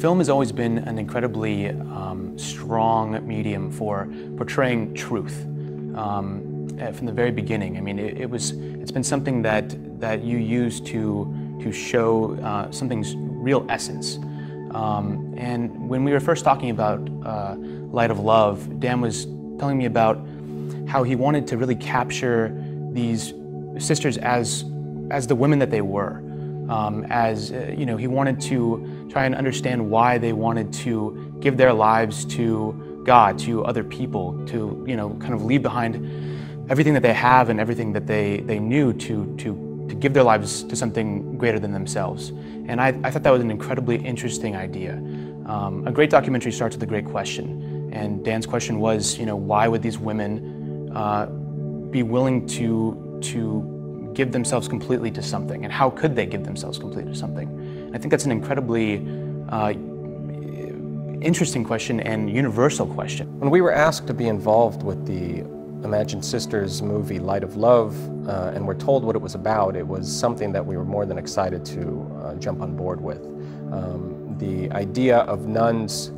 Film has always been an incredibly strong medium for portraying truth from the very beginning. I mean, it's been something that you use to show something's real essence. And when we were first talking about Light of Love, Dan was telling me about how he wanted to really capture these sisters as the women that they were. He wanted to try and understand why they wanted to give their lives to God, to other people, to kind of leave behind everything that they have and everything that they knew to give their lives to something greater than themselves. And I thought that was an incredibly interesting idea. A great documentary starts with a great question, and Dan's question was, why would these women be willing to give themselves completely to something, and how could they give themselves completely to something? I think that's an incredibly interesting question and universal question. When we were asked to be involved with the Imagined Sisters movie Light of Love, and were told what it was about, it was something that we were more than excited to jump on board with. The idea of nuns,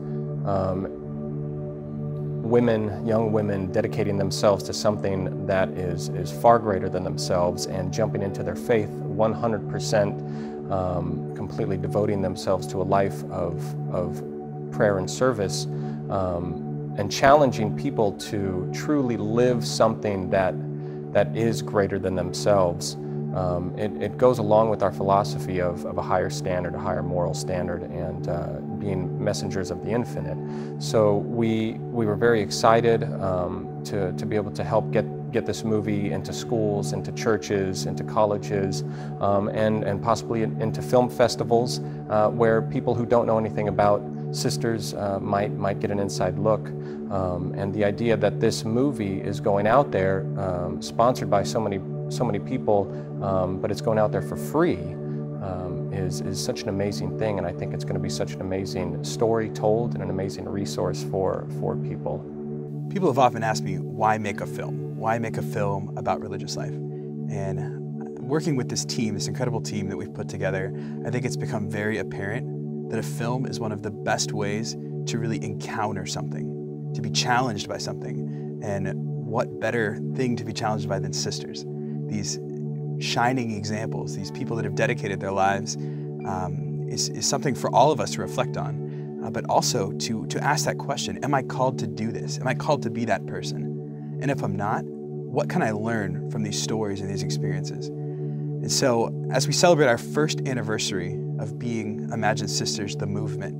young women dedicating themselves to something that is far greater than themselves and jumping into their faith 100%, completely devoting themselves to a life of prayer and service, and challenging people to truly live something that is greater than themselves. It goes along with our philosophy of a higher standard, a higher moral standard, and being messengers of the infinite. So we were very excited to be able to help get this movie into schools, into churches, into colleges, and possibly into film festivals where people who don't know anything about sisters might get an inside look. And the idea that this movie is going out there, sponsored by so many people, but it's going out there for free, is such an amazing thing, and I think it's going to be such an amazing story told and an amazing resource for people. People have often asked me, why make a film? Why make a film about religious life? And working with this team, this incredible team that we've put together, I think it's become very apparent that a film is one of the best ways to really encounter something, to be challenged by something. And what better thing to be challenged by than sisters? These shining examples, these people that have dedicated their lives, is something for all of us to reflect on, but also to ask that question, am I called to do this? Am I called to be that person? And if I'm not, what can I learn from these stories and these experiences? And so, as we celebrate our first anniversary of being Imagined Sisters, the movement,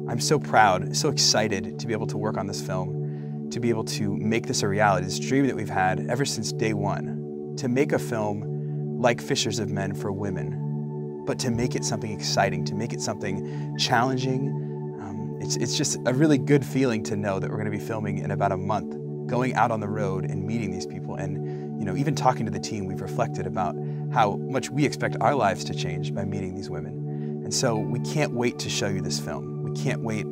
I'm so proud, so excited to be able to work on this film, to be able to make this a reality, this dream that we've had ever since day one, to make a film like Fishers of Men for women, but to make it something exciting, to make it something challenging. It's just a really good feeling to know that we're going to be filming in about a month, going out on the road and meeting these people. And even talking to the team, we've reflected about how much we expect our lives to change by meeting these women. And so we can't wait to show you this film. We can't wait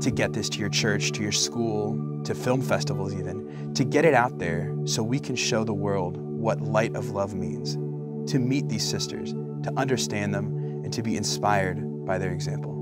to get this to your church, to your school, to film festivals even, to get it out there so we can show the world what Light of Love means, to meet these sisters, to understand them, and to be inspired by their example.